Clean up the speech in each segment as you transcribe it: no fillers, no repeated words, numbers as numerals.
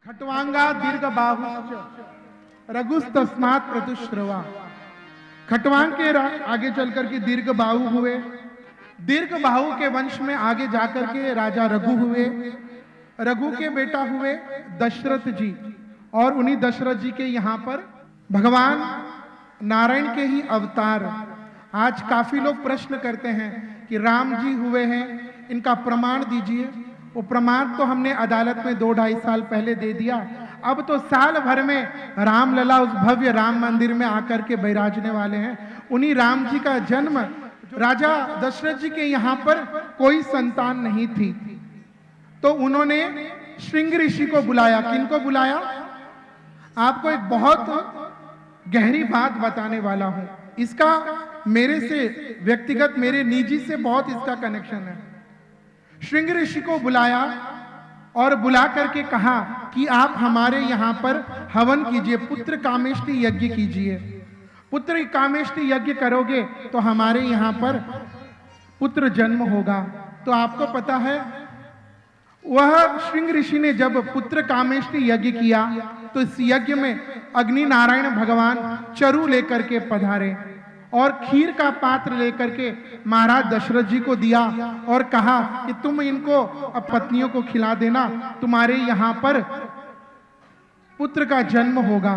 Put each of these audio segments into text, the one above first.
खट्वांगा दीर्घ बाहुश्च रघुस्तस्मात् प्रतुश्रवा। खट्वांग के आगे चलकर के दीर्घ बाहु हुए। दीर्घ बाहु के वंश में आगे जाकर के राजा रघु हुए। रघु के बेटा हुए दशरथ जी, और उन्हीं दशरथ जी के यहाँ पर भगवान नारायण के ही अवतार। आज काफी लोग प्रश्न करते हैं कि राम जी हुए हैं, इनका प्रमाण दीजिए। वो प्रमाण तो हमने अदालत में 2-2.5 साल पहले दे दिया। अब तो साल भर में रामलला उस भव्य राम मंदिर में आकर के बैराजने वाले हैं। उन्हीं राम जी का जन्म, राजा दशरथ जी के यहाँ पर कोई संतान नहीं थी, तो उन्होंने श्रृंग ऋषि को बुलाया। किनको बुलाया? आपको एक बहुत गहरी बात बताने वाला हूं। इसका मेरे से व्यक्तिगत, मेरे निजी से बहुत इसका कनेक्शन है। श्रृंग ऋषि को बुलाया और बुला करके कहा कि आप हमारे यहाँ पर हवन कीजिए, पुत्र कामेष्टि यज्ञ कीजिए। पुत्र कामेष्टि यज्ञ करोगे तो हमारे यहाँ पर पुत्र जन्म होगा। तो आपको पता है, वह श्रृंग ऋषि ने जब पुत्र कामेष्टि यज्ञ किया तो इस यज्ञ में अग्नि नारायण भगवान चरु लेकर के पधारे और खीर का पात्र लेकर के महाराज दशरथ जी को दिया और कहा कि तुम इनको अब पत्नियों को खिला देना, तुम्हारे यहाँ पर पुत्र का जन्म होगा।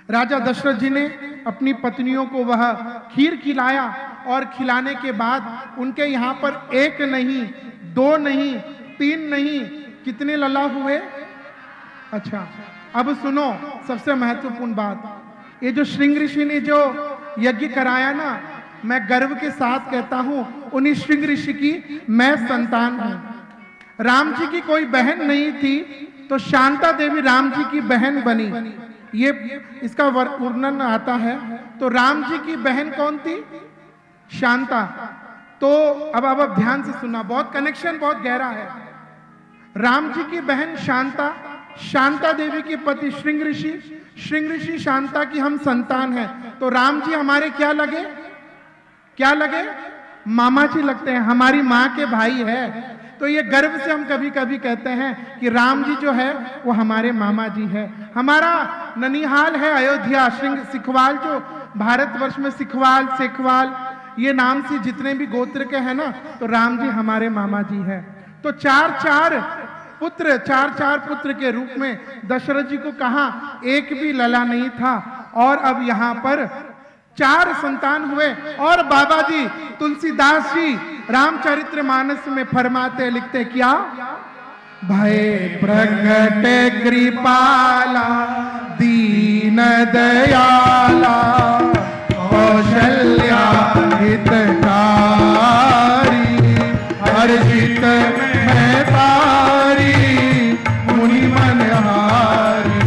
राजा दशरथ जी ने अपनी पत्नियों को वह खीर खिलाया और खिलाने के बाद उनके यहाँ पर 1 नहीं, 2 नहीं, 3 नहीं, कितने लला हुए? अच्छा, अब सुनो सबसे महत्वपूर्ण बात। ये जो श्रृंग ऋषि ने जो यज्ञ कराया ना, मैं गर्व के साथ कहता हूं, उन्हीं श्रृंग ऋषि की मैं संतान हूं। राम जी की कोई बहन नहीं थी, तो शांता देवी राम जी की बहन बनी। ये इसका वर्णन आता है। तो राम जी की बहन कौन थी? शांता। तो अब आप ध्यान से सुनना, बहुत कनेक्शन बहुत गहरा है। राम जी की बहन शांता, शांता देवी के पति श्रृंग ऋषि, श्रृंग ऋषि शांता की हम संतान हैं। तो राम जी हमारे क्या लगे? क्या लगे? मामा जी लगते हैं, हमारी माँ के भाई है। तो ये गर्व से हम कभी कभी कहते हैं कि राम जी जो है वो हमारे मामा जी है। हमारा ननिहाल है अयोध्या, सिखवाल, जो भारतवर्ष में सिखवाल, सेखवाल ये नाम से जितने भी गोत्र के हैं ना, तो राम जी हमारे मामा जी है। तो 4 पुत्र के रूप में दशरथ जी को कहा, एक भी लला नहीं था। और अब यहाँ पर 4 संतान हुए। और बाबा जी तुलसीदास जी रामचरितमानस में फरमाते, लिखते क्या? भय प्रगट कृपाला दीन दयाला कौशल्या हितकारी हर्षित में तारी मुनि मनहारी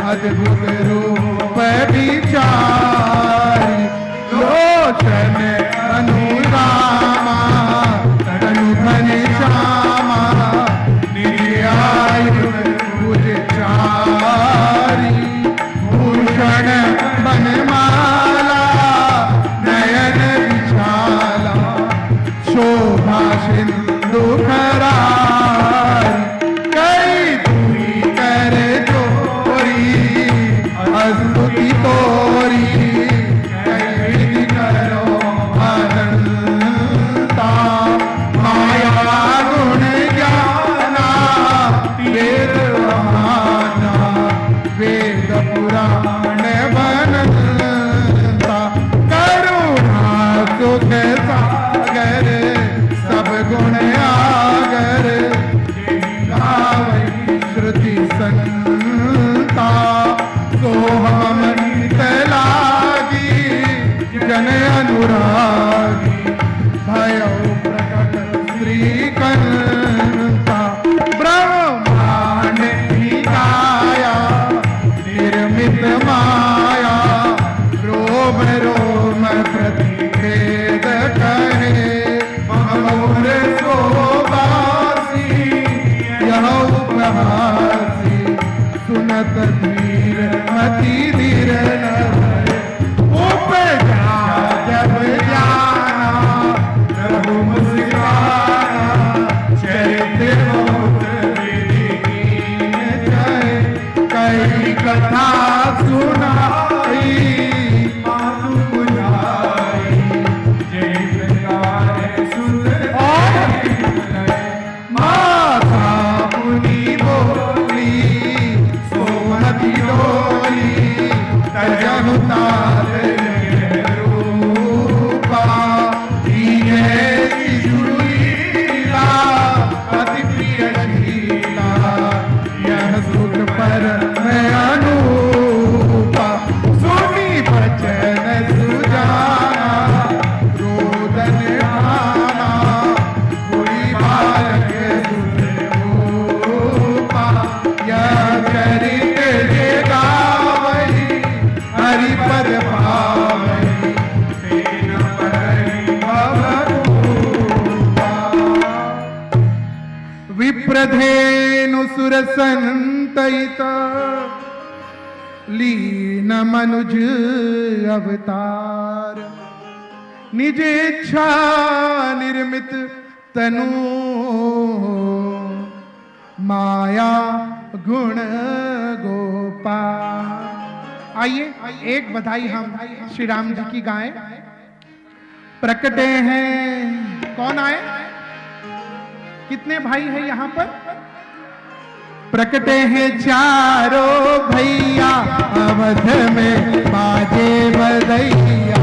अद्भुत रूप विचारी लोचन अनुरामा तनु धन श्यामा नित्यायु भुज चारी भूषण बनमाला नयन विशाला शोभा सिंधु खरारी कई दूरी कर चोरी अस्तुति तोरी कई करो अनंता माया गुण ज्ञाना वेद महाना वेद पुराण बनता करुणा सुख सागर सब गुण आगर गावै श्रुति संता सो हम लागी जन अनुरागी भयो प्रकट श्रीकंता ब्रह्मांड की काया निर्मित माया रोम रोम प्रतिभेद कहे ममोर सोबासी यह उपहासी सुनत धीर मति धीर उपजा जब जाना प्रभु मुस्काना चरित्र विधि कथा सुनाई मानु बुझाई जय प्रकार सुन माता मुनि बोली सोमती डोली तजहु तारे रूपा अति प्रिय शीला यह सुख पर मैं अनूपा सुनी बचन सुजाना रोदन आना कोई बालक सुनूपा यह चरित जे गावई हरिपद पावई तेन परि भवरूपा विप्रधेनु सुरसंतहित लीन मनुज अवतार निजेच्छा निर्मित तनु माया गुण गोपाल। आइए एक बधाई हम श्री राम जी की गाएं। प्रकटे हैं कौन आए, कितने भाई हैं यहाँ पर? प्रकटे हैं चारों भैया अवध में बाजे बधैया।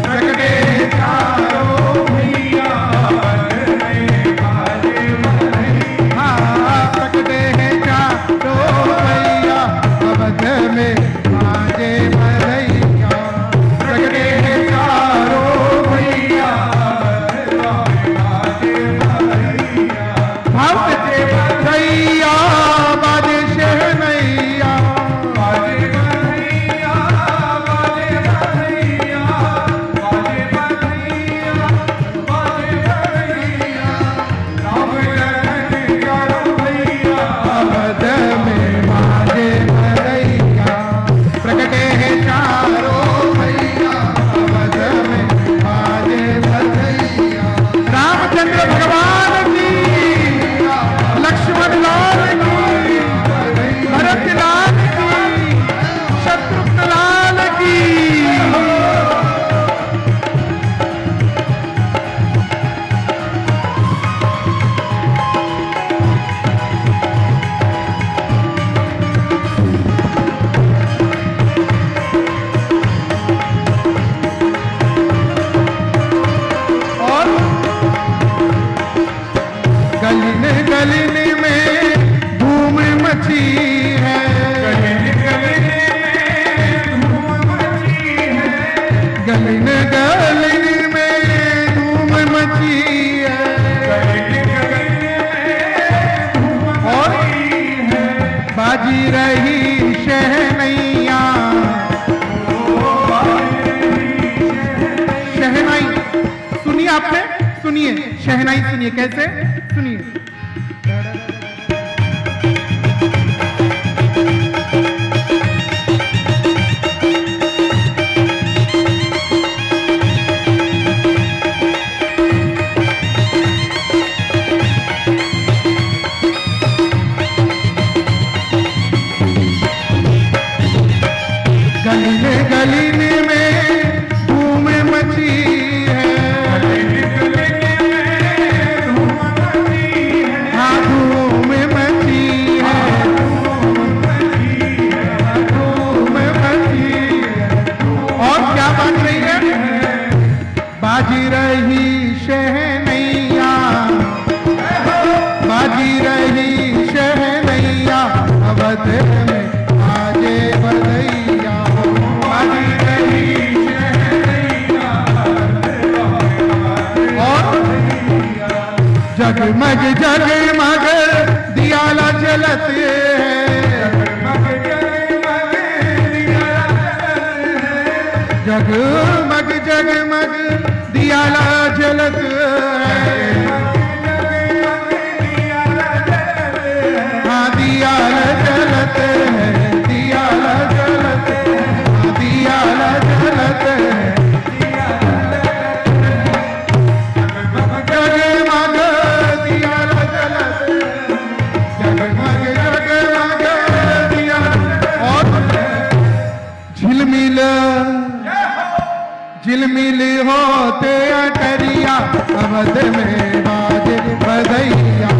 प्रकटे हैं चारों भैया अवध में बाजे बधैया। हाँ, प्रकटे हैं चारों भैया अवध में बाजे बधैया। प्रकटे हैं चारों भैया अवध में बाजे बधैया। भाव से बधैया बाजे शहनैया बाजे बधैया बाजे बधैया बाजे बधैया बाजे बधैया। राम लखन चारों भैया अवध में बाजे बधैया। प्रकटे हैं चारों भैया अवध में बाजे बधैया। रामचंद्र भगवान की, लक्ष्मण लाल की, भरत लाल की, शत्रुघ्न लाल की। और गलिन गलिन में धूम मची है। गलिन गलिन में धूम मची है। गलिन गलिन में धूम मची है। गलिन गलिन में धूम और बाजी रही शहनैया। शहनाई सुनिए आपने, सुनिए शहनाई सुनिए कैसे, सुनिए। गलिन गलिन में धूम मची है। हाँ धूम मची है। धूम मची है। और क्या बाज रही है? बाजी रही शहनैया। बाजी रही शहनैया अवध में बाजे बधैया। बाजी रही शहनैया और जगमग जगमग दियाला जलत है। जगमग जगमग दियाला जलत है। हाँ दियाला जलत है। दियाला जलत है। दियाला जलत है। जगमग दियाला जलत है। जगमग जगमग दियाला और झिलमिल होते अटरिया अवध में बाजे बधैया।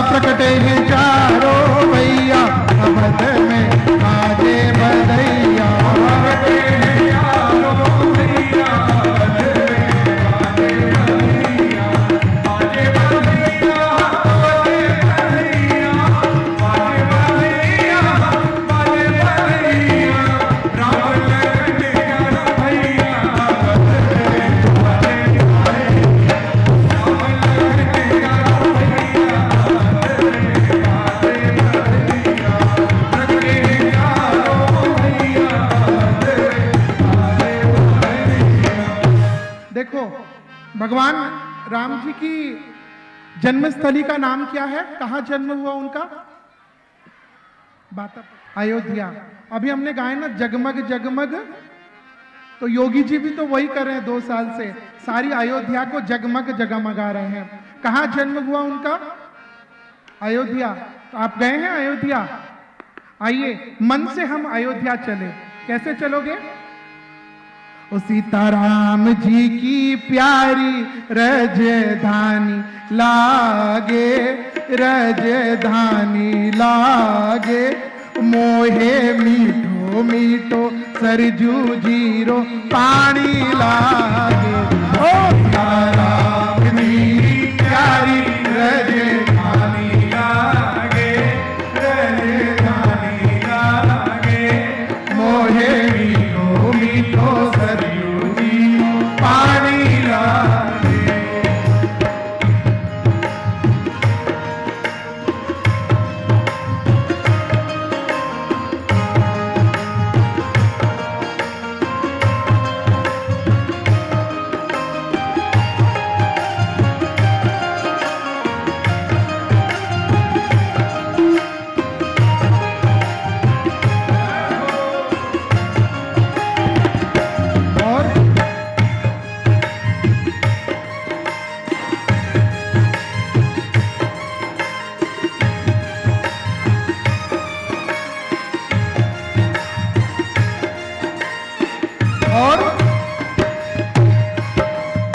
प्रकटे हैं चारों भैया अवध में बाजे बधैया। देखो भगवान राम जी की जन्मस्थली का नाम क्या है? कहाँ जन्म हुआ उनका? बात अयोध्या। अभी हमने गाया ना जगमग जगमग, तो योगी जी भी तो वही कर रहे हैं 2 साल से, सारी अयोध्या को जगमग जगमगा रहे हैं। कहाँ जन्म हुआ उनका? अयोध्या। तो आप गए हैं अयोध्या? आइए मन से हम अयोध्या चले। कैसे चलोगे? ओ सीताराम जी की प्यारी राजधानी लागे, राजधानी लागे, मोहे मीठो मीठो सरजू जीरो पानी लागे। ओ सीताराम जी की प्यारी राजधानी लागे, राजधानी लागे, मोहे मीठो मीठो पानी लागे।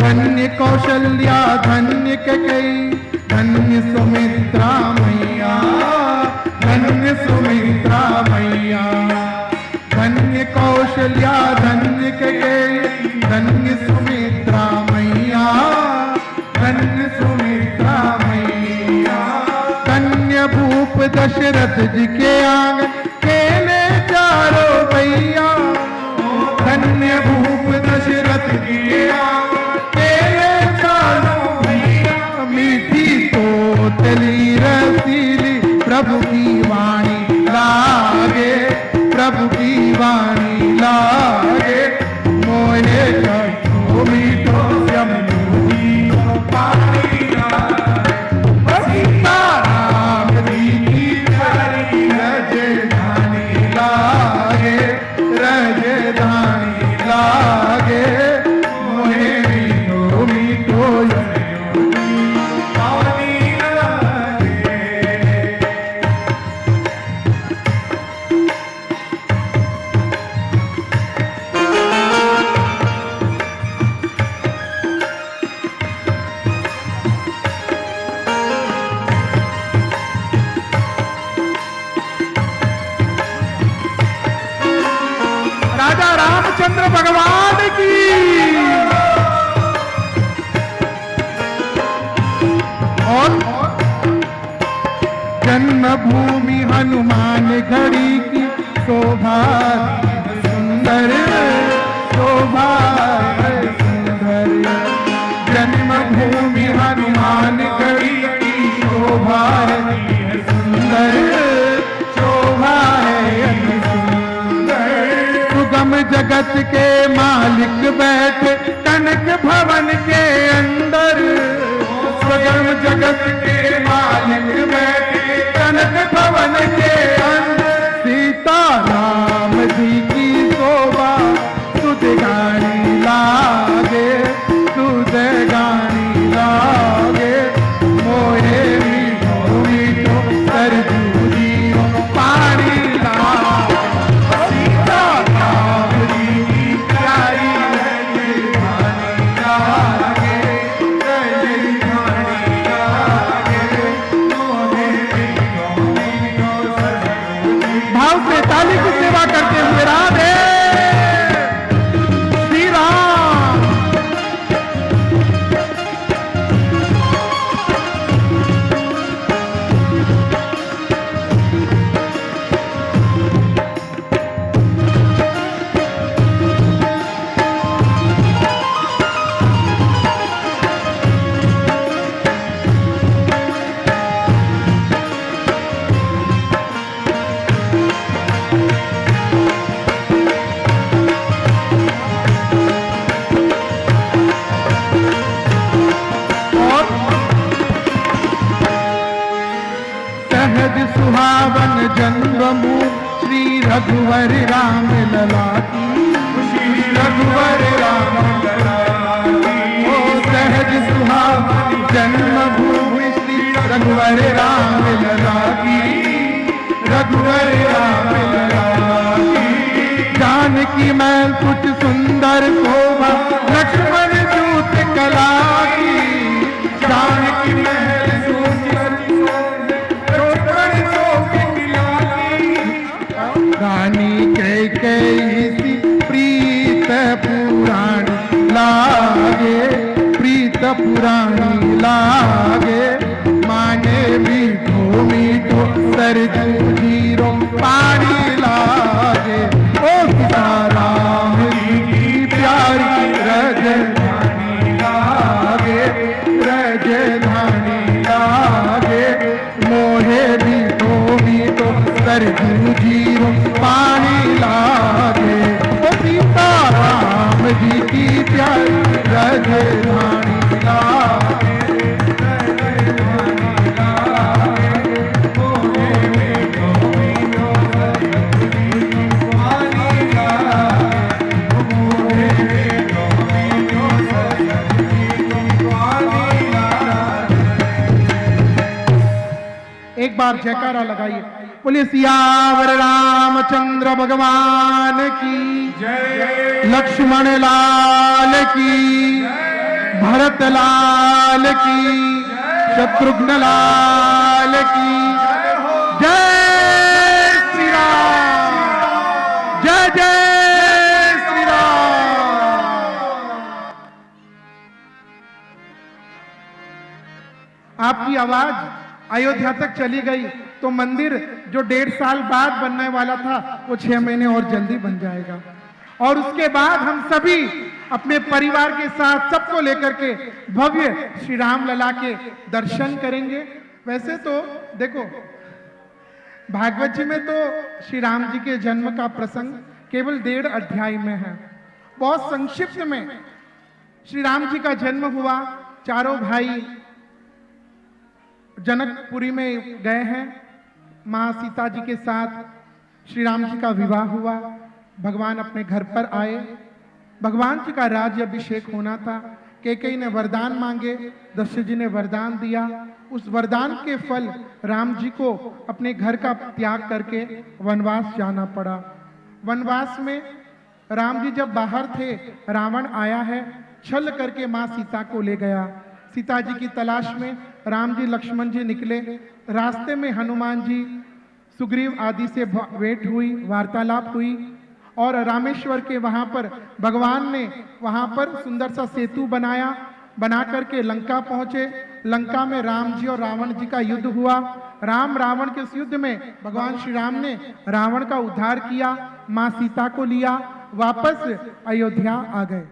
धन्य कौशल्या धन्य कैकेयी धन्य सुमित्रा मैया, धन्य सुमित्रा मैया, धन्य कौशल्या धन्य कैकेयी धन्य सुमित्रा मैया, धन्य सुमित्रा मैया, धन्य भूप दशरथ जी के आंगन खेले चारों भैया, धन्य भूप दशरथ जी के आंगन तली रसीली प्रभु की वाणी लागे, प्रभु की वाणी लागे, मोहे कठो मीठो यमुनी पानी लागे। सीताराम जी की प्यारी राजधानी लागे, राजधानी लागे, मोहे मीठो मीठो रामचंद्र भगवान की। और जन्मभूमि हनुमान गढ़ी की शोभा सुंदर, शोभा सुंदर, जन्मभूमि हनुमान गढ़ी की शोभा सुंदर, शोभा है सुगम जगत के मालिक बैठे कनक भवन के अंदर, सुगम जगत के मालिक बैठे कनक भवन के अंदर, सीताराम जी की शोभा सुध गानी लागे, सुध गानी की सेवा करते हुए राधे श्री राम। सुहावन जन्मभू श्री रघुवर राम लला की, श्री रघुवर राम लला की। ओ सहज सुहावन जन्मभूमि श्री रघुवर राम लला की, रघुवर राम लला की। जानकी मैल कुछ सुंदर शोभा लक्ष्मण जूत कला की, जानकी महल रानी कैकेयी प्रीत पुराणी लागे, प्रीत पुराणी लागे। माने मीठो मीठो सरजू जीरो पानी लागे। ओ सीताराम की प्यारी राजधानी लागे, राजधानी लागे। मोहे मीठो मीठो सरजू जीरो पानी लागे। ओ सीताराम जी की प्यारी राजधानी लागे, राजधानी लागे। मोहे मीठो मीठो सरजू जीरो पानी लागे, मोहे मीठो मीठो सरजू जीरो पानी लागे। एक बार जयकारा लगाइए, बोलिए सियावर रामचंद्र भगवान की जय, लक्ष्मण लाल की, भरत लाल की, शत्रुघ्न लाल की जय श्री राम, जय जय श्री राम। आपकी आवाज अयोध्या तक चली गई तो मंदिर जो 1.5 साल बाद बनने वाला था वो 6 महीने और जल्दी बन जाएगा। और उसके बाद हम सभी अपने परिवार के साथ सबको लेकर के भव्य श्री राम लला के दर्शन करेंगे। वैसे तो देखो भागवत जी में तो श्री राम जी के जन्म का प्रसंग केवल 1.5 अध्याय में है। बहुत संक्षिप्त में श्री राम जी का जन्म हुआ, चारों भाई जनकपुरी में गए हैं, माँ सीता जी के साथ श्री राम जी का विवाह हुआ। भगवान अपने घर पर आए, भगवान जी का राज्य अभिषेक होना था। कैकेयी ने वरदान मांगे, दशरथ जी ने वरदान दिया। उस वरदान के फल राम जी को अपने घर का त्याग करके वनवास जाना पड़ा। वनवास में राम जी जब बाहर थे, रावण आया है, छल करके माँ सीता को ले गया। सीता जी की तलाश में राम जी लक्ष्मण जी निकले। रास्ते में हनुमान जी सुग्रीव आदि से भेंट हुई, वार्तालाप हुई और रामेश्वर के वहां पर भगवान ने वहां पर सुंदर सा सेतु बनाया, बना करके लंका पहुंचे। लंका में राम जी और रावण जी का युद्ध हुआ। राम रावण के इस युद्ध में भगवान श्री राम ने रावण का उद्धार किया, माँ सीता को लिया, वापस अयोध्या आ गए।